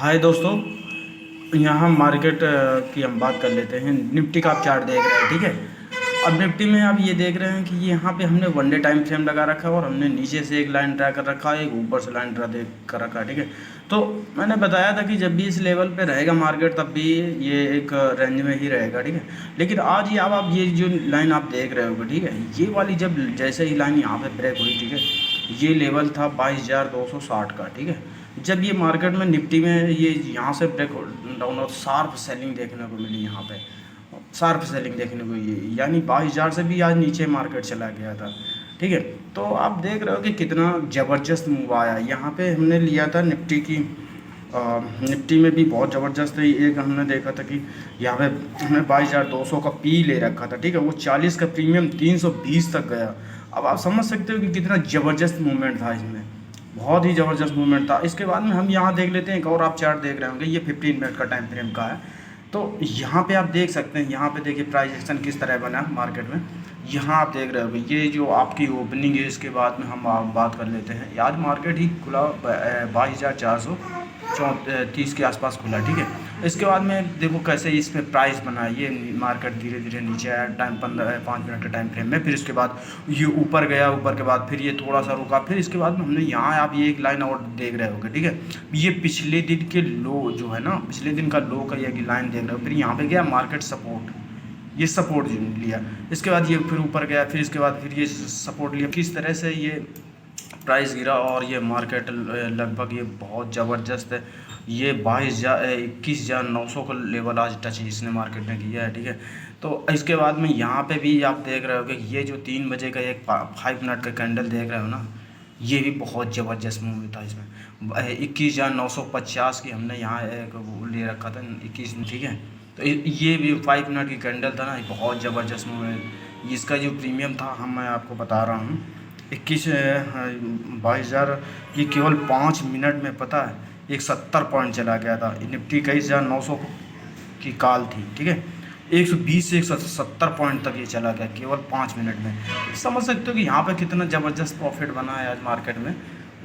हाय दोस्तों। यहाँ मार्केट की हम बात कर लेते हैं। निफ्टी का आप चार्ट देख रहे हैं, ठीक है। अब निफ्टी में आप ये देख रहे हैं कि यहाँ पे हमने वन डे टाइम फ्रेम लगा रखा है और हमने नीचे से एक लाइन ड्रा कर रखा है, एक ऊपर से लाइन ड्रा दे कर रखा है, ठीक है। तो मैंने बताया था कि जब भी इस लेवल पे रहेगा मार्केट तब भी ये एक रेंज में ही रहेगा, ठीक है। लेकिन आज ये अब आप ये जो लाइन आप देख रहे हो, ठीक है, ये वाली जब जैसे ही लाइन यहाँ पे ब्रेक हुई, ठीक है, ये लेवल था 22,260 का, ठीक है। जब ये मार्केट में निफ्टी में ये यहाँ से ब्रेक डाउन और शार्प सेलिंग देखने को मिली, यहाँ पे शार्प सेलिंग देखने को, ये यानी 22,000 से भी आज नीचे मार्केट चला गया था, ठीक है। तो आप देख रहे हो कि कितना ज़बरदस्त मूव आया। यहाँ पे हमने लिया था निफ्टी की, निफ्टी में भी बहुत ज़बरदस्त है। एक हमने देखा था कि यहाँ पे हमने 22,200 का पी ले रखा था, ठीक है। वो 40 का प्रीमियम 320 तक गया। अब आप समझ सकते हो कि कितना ज़बरदस्त मूवमेंट था इसमें, बहुत ही ज़बरदस्त मूवमेंट था। इसके बाद में हम यहाँ देख लेते हैं एक और, आप चार्ट देख रहे होंगे, ये 15 मिनट का टाइम फ्रेम का है। तो यहाँ पे आप देख सकते हैं, यहाँ पे देखिए प्राइस एक्शन किस तरह बना मार्केट में। यहाँ आप देख रहे होंगे ये जो आपकी ओपनिंग है, इसके बाद में हम बात कर लेते हैं। आज मार्केट ही खुला 22,430 के आसपास खुला, ठीक है। इसके बाद में देखो कैसे इस पे प्राइस बना, ये मार्केट धीरे धीरे नीचे आया टाइम 5 मिनट के टाइम फ्रेम में। फिर इसके बाद ये ऊपर गया, ऊपर के बाद फिर ये थोड़ा सा रुका, फिर इसके बाद में हमने यहाँ आप ये एक लाइन और देख रहे होगे, ठीक है। ये पिछले दिन के लो जो है ना, पिछले दिन का लो का ये लाइन देख रहे हो। फिर यहाँ पे गया मार्केट सपोर्ट, ये सपोर्ट लिया, इसके बाद ये फिर ऊपर गया, फिर इसके बाद फिर ये सपोर्ट लिया। किस तरह से ये प्राइस गिरा और ये मार्केट लगभग ये बहुत ज़बरदस्त है। ये 21,900 का लेवल आज टच इसने मार्केट ने किया है, ठीक है। तो इसके बाद में यहाँ पे भी आप देख रहे हो कि ये जो 3 बजे का एक 5 मिनट का कैंडल देख रहे हो ना, ये भी बहुत ज़बरदस्त मूव था इसमें। 21,950 की हमने यहाँ एक ले रखा था 21, ठीक है। तो ये भी 5 मिनट की कैंडल था ना, ये बहुत ज़बरदस्त मूव है। इसका जो प्रीमियम था मैं आपको बता रहा हूँ 22,000, ये केवल 5 मिनट में पता है एक 70 पॉइंट चला गया था। निफ्टी 21,900 की कॉल थी, ठीक है। 120 से 170 पॉइंट तक ये चला गया केवल 5 मिनट में। समझ सकते हो कि यहाँ पे कितना ज़बरदस्त प्रॉफिट बना है आज मार्केट में,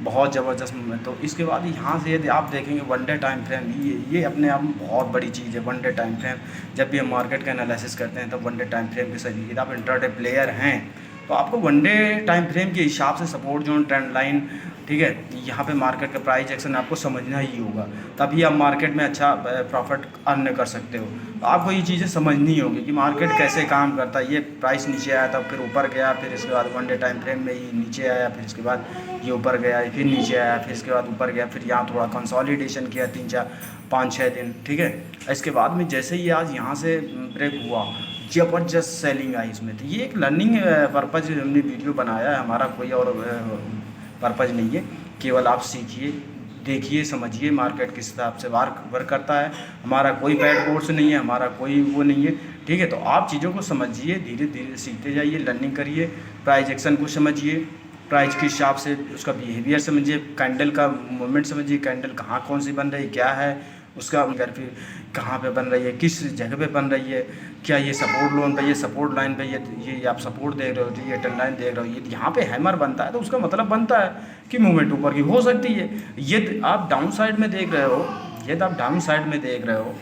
बहुत ज़बरदस्त मूवमेंट। तो इसके बाद यहाँ से यदि आप देखेंगे वन डे टाइम फ्रेम, ये अपने आप में बहुत बड़ी चीज़ है। वन डे टाइम फ्रेम जब भी हम मार्केट का एनालिसिस करते हैं तो वन डे टाइम फ्रेम के सही, यदि आप इंट्राडे प्लेयर हैं तो आपको वन डे टाइम फ्रेम के हिसाब से सपोर्ट जोन, ट्रेंड लाइन, ठीक है, यहाँ पे मार्केट का प्राइस एक्शन आपको समझना ही होगा, तभी आप मार्केट में अच्छा प्रॉफिट अर्न कर सकते हो। तो आपको ये चीज़ें समझनी होगी कि मार्केट कैसे काम करता है। ये प्राइस नीचे आया था, फिर ऊपर गया, फिर इसके बाद वन डे टाइम फ्रेम में ही नीचे आया, फिर इसके बाद ये ऊपर गया, फिर नीचे आया, फिर इसके बाद ऊपर गया, फिर यहाँ थोड़ा कंसोलिडेशन किया 3-4-5-6 दिन, ठीक है। इसके बाद में जैसे ही आज यहाँ से ब्रेक हुआ, ज़बरदस्त सेलिंग आई इसमें। तो ये एक लर्निंग पर्पज़ हमने वीडियो बनाया है, हमारा कोई और पर्पज़ नहीं है। केवल आप सीखिए, देखिए, समझिए मार्केट किस हिसाब से वर्क करता है। हमारा कोई पेड कोर्स नहीं है, हमारा कोई वो नहीं है, ठीक है। तो आप चीज़ों को समझिए, धीरे धीरे सीखते जाइए, लर्निंग करिए, प्राइस एक्शन को समझिए, प्राइस के हिसाब से उसका बिहेवियर समझिए, कैंडल का मूवमेंट समझिए, कैंडल कहाँ कौन सी बन रही है, क्या है उसका, अगर फिर कहाँ पे बन रही है, किस जगह पे बन रही है, क्या ये सपोर्ट लोन पे, ये सपोर्ट लाइन पे, ये आप सपोर्ट देख रहे हो, तो ये ट्रेंड लाइन देख रहे हो, ये यहाँ पे हैमर बनता है तो उसका मतलब बनता है कि मूवमेंट ऊपर की हो सकती है। ये आप डाउन साइड में देख रहे हो, ये आप डाउन साइड में देख रहे हो,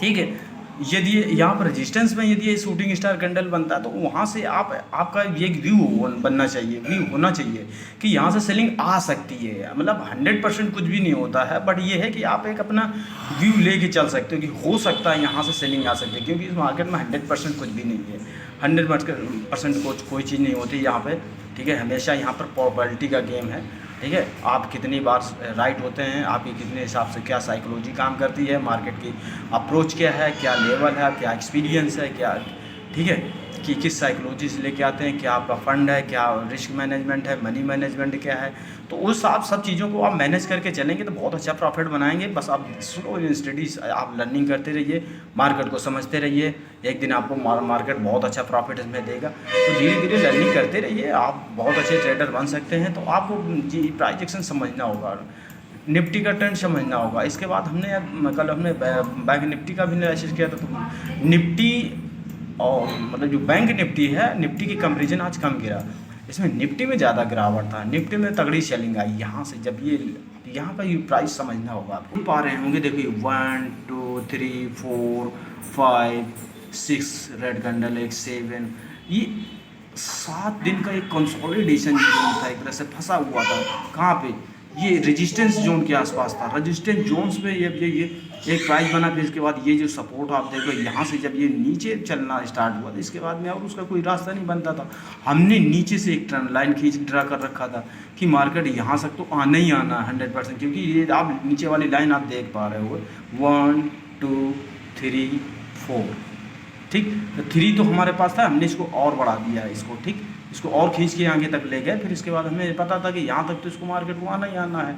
ठीक है। यदि यहाँ पर रेजिस्टेंस में यदि ये शूटिंग स्टार कैंडल बनता है तो वहाँ से आपका ये व्यू बनना चाहिए, व्यू होना चाहिए कि यहाँ से सेलिंग आ सकती है। मतलब 100% कुछ भी नहीं होता है, बट ये है कि आप एक अपना व्यू लेके चल सकते हो कि हो सकता है यहाँ से सेलिंग आ सकती है, क्योंकि इस मार्केट में 100% कुछ भी नहीं है। 100% कोई चीज़ नहीं होती यहाँ पे, ठीक है। हमेशा यहाँ पर प्रोबेबिलिटी का गेम है, ठीक है। आप कितनी बार राइट होते हैं, आपकी कितने हिसाब से क्या साइकोलॉजी काम करती है, मार्केट की अप्रोच क्या है, क्या लेवल है, क्या एक्सपीरियंस है, क्या, ठीक है, कि किस साइकोलॉजी से लेके आते हैं, क्या आपका फंड है, क्या रिस्क मैनेजमेंट है, मनी मैनेजमेंट क्या है। तो उस आप सब चीज़ों को आप मैनेज करके चलेंगे तो बहुत अच्छा प्रॉफिट बनाएंगे। बस आप स्लो स्टडीज, आप लर्निंग करते रहिए, मार्केट को समझते रहिए, एक दिन आपको मार्केट बहुत अच्छा प्रॉफिट इसमें देगा। तो धीरे धीरे लर्निंग करते रहिए, आप बहुत अच्छे ट्रेडर बन सकते हैं। तो आपको जी प्राइस एक्शन समझना होगा, निफ्टी का ट्रेंड समझना होगा। इसके बाद कल हमने बैंक निफ्टी का भी एनालिसिस किया था। तो निफ्टी और मतलब जो बैंक निफ्टी है, निफ्टी की कंपेरिजन आज कम गिरा, इसमें निफ्टी में ज़्यादा गिरावट था, निफ्टी में तगड़ी सेलिंग आई। यहाँ से जब ये यहाँ पर ये प्राइस समझना होगा आपको। पा रहे होंगे, देखिए 1 2 3 4 5 6 रेड कैंडल, एक 7, ये 7 दिन का एक कंसोलिडेशन जोन था, एक तरह से फंसा हुआ था। कहाँ पे? ये रेजिस्टेंस जोन के आसपास था। रेजिस्टेंस जोन्स में ये एक प्राइस बना, फिर इसके बाद ये जो सपोर्ट आप देखो यहाँ से जब ये नीचे चलना स्टार्ट हुआ तो इसके बाद में और उसका कोई रास्ता नहीं बनता था। हमने नीचे से एक ट्रेंड लाइन खींच ड्रा कर रखा था कि मार्केट यहाँ तक तो आना ही आना 100%, क्योंकि ये आप नीचे वाली लाइन आप देख पा रहे हो 1 2 3 4, ठीक। तो 3 तो हमारे पास था, हमने इसको और बढ़ा दिया इसको, ठीक, इसको और खींच के आगे तक ले गए। फिर इसके बाद हमें पता था कि यहाँ तक तो इसको मार्केट को आना ही आना है,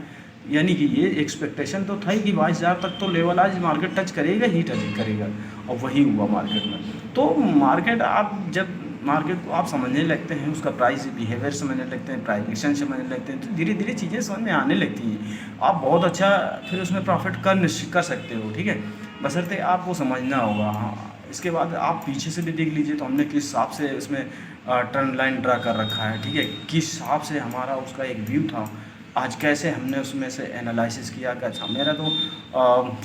यानी कि ये एक्सपेक्टेशन तो था ही कि 22,000 तक तो लेवल आज मार्केट टच करेगा ही टच करेगा, और वही हुआ मार्केट में। तो मार्केट आप जब मार्केट को आप समझने लगते हैं, उसका प्राइस बिहेवियर समझने लगते हैं, प्राइस एक्शन समझने लगते हैं, तो धीरे धीरे चीज़ें समझ में आने लगती हैं। आप बहुत अच्छा फिर उसमें प्रॉफिट कर सकते हो, ठीक है, बशर्ते आपको समझना होगा। हाँ, इसके बाद आप पीछे से भी देख लीजिए तो हमने किस हिसाब से उसमें ट्रेंड लाइन ड्रा कर रखा है, ठीक है, किस हिसाब से हमारा उसका एक व्यू था, आज कैसे हमने उसमें से एनालिसिस किया कि अच्छा मेरा तो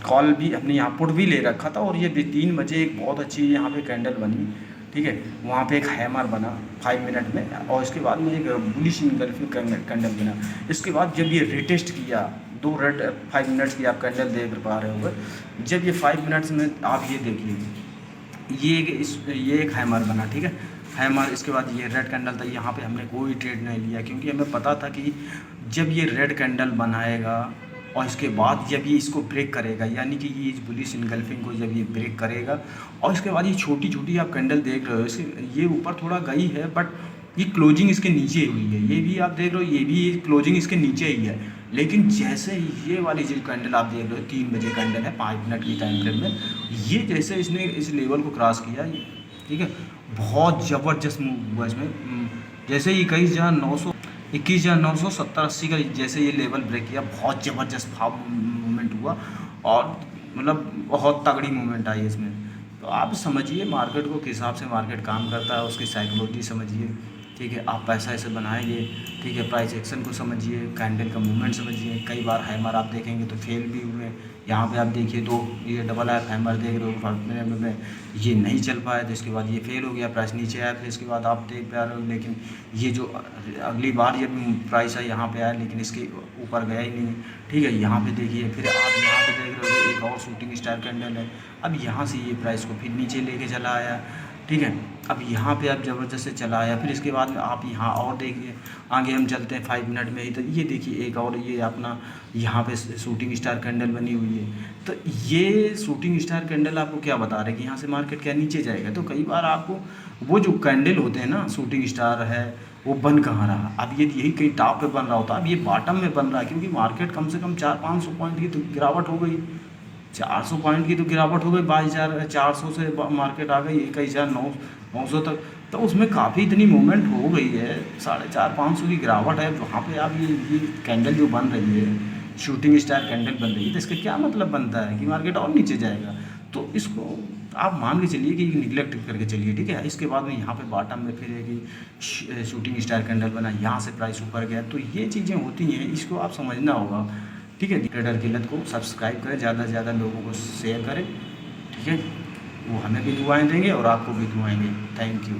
कॉल भी हमने यहाँ पुट भी ले रखा था, और ये 3 बजे एक बहुत अच्छी यहाँ पे कैंडल बनी, ठीक है, वहाँ पे एक हैमर बना 5 मिनट में, और इसके बाद में एक बुलिश इंगल्फिंग कैंडल बना। इसके बाद जब ये रिटेस्ट किया 2 रेड 5 मिनट्स की आप कैंडल देख पा रहे होगे, जब ये 5 मिनट्स में आप ये देखिए ये एक हैमर बना, ठीक है, हैमर, इसके बाद ये रेड कैंडल था, यहाँ पे हमने कोई ट्रेड नहीं लिया क्योंकि हमें पता था कि जब ये रेड कैंडल बनाएगा और इसके बाद जब ये इसको ब्रेक करेगा, यानी कि ये इस बुलिश इनगल्फिंग को जब ये ब्रेक करेगा, और इसके बाद ये छोटी छोटी आप कैंडल देख रहे हो, ये ऊपर थोड़ा गई है बट ये क्लोजिंग इसके नीचे हुई है, ये भी आप देख रहे हो, ये भी क्लोजिंग इसके नीचे ही है। लेकिन जैसे ये वाली जो कैंडल आप देख रहे हो 3 बजे कैंडल है 5 मिनट की टाइम फ्रेम में, ये जैसे इसने इस लेवल को क्रॉस किया, ठीक है, बहुत ज़बरदस्त मूव हुआ इसमें। जैसे 21,970-80 का जैसे ये लेवल ब्रेक किया, बहुत ज़बरदस्त भाव मूवमेंट हुआ, और मतलब बहुत तगड़ी मूवमेंट आई इसमें। तो आप समझिए मार्केट को, किस हिसाब से मार्केट काम करता है, उसकी साइकोलॉजी समझिए, ठीक है, आप पैसा ऐसे बनाएंगे, ठीक है, प्राइस एक्शन को समझिए, कैंडल का मूवमेंट समझिए। कई बार हैमर आप देखेंगे तो फेल भी हुए, यहाँ पे आप देखिए तो ये डबल आया हैमर देख रहे हो 5 मिनट में, ये नहीं चल पाया, तो इसके बाद ये फेल हो गया, प्राइस नीचे आया, फिर इसके बाद आप देख पा रहे हो, लेकिन ये जो अगली बार जब प्राइस है यहाँ पे आया, लेकिन इसके ऊपर गया ही नहीं, ठीक है, यहाँ पे देखिए, फिर आप यहाँ पे देख रहे हो एक और शूटिंग स्टार कैंडल है, अब यहाँ से ये प्राइस को फिर नीचे लेके चला आया, ठीक है, अब यहाँ पे आप ज़बरदस्त से चला आया, फिर इसके बाद में आप यहाँ और देखिए, आगे हम चलते हैं 5 मिनट में ही, तो ये देखिए एक और ये अपना यहाँ पे शूटिंग स्टार कैंडल बनी हुई है। तो ये शूटिंग स्टार कैंडल आपको क्या बता रहे हैं कि यहाँ से मार्केट क्या नीचे जाएगा। तो कई बार आपको वो जो कैंडल होते हैं ना, शूटिंग स्टार है, वो बन कहाँ रहा, अब ये यही कहीं टॉप पे बन रहा होता, अब ये बॉटम में बन रहा है, क्योंकि मार्केट कम से कम 400-500 पॉइंट की तो गिरावट हो गई, 400 पॉइंट की तो गिरावट हो गई, 22,400 से मार्केट आ गई 21,900 तक, तो उसमें काफ़ी इतनी मूवमेंट हो गई है, 450-500 की गिरावट है। वहाँ पे आप ये कैंडल जो बन रही है, शूटिंग स्टार कैंडल बन रही है, तो इसका क्या मतलब बनता है कि मार्केट और नीचे जाएगा। तो इसको आप मान के चलिए कि निगलेक्ट करके चलिए, ठीक है। इसके बाद में यहाँ पे बॉटम में फिर एक शूटिंग स्टार कैंडल बना, यहाँ से प्राइस ऊपर गया, तो ये चीज़ें होती हैं, इसको आप समझना होगा, ठीक है। ट्रेडर किलत को सब्सक्राइब करें, ज़्यादा से ज़्यादा लोगों को शेयर करें, ठीक है, वो हमें भी दुआएं देंगे और आपको भी दुआएंगे। Thank you.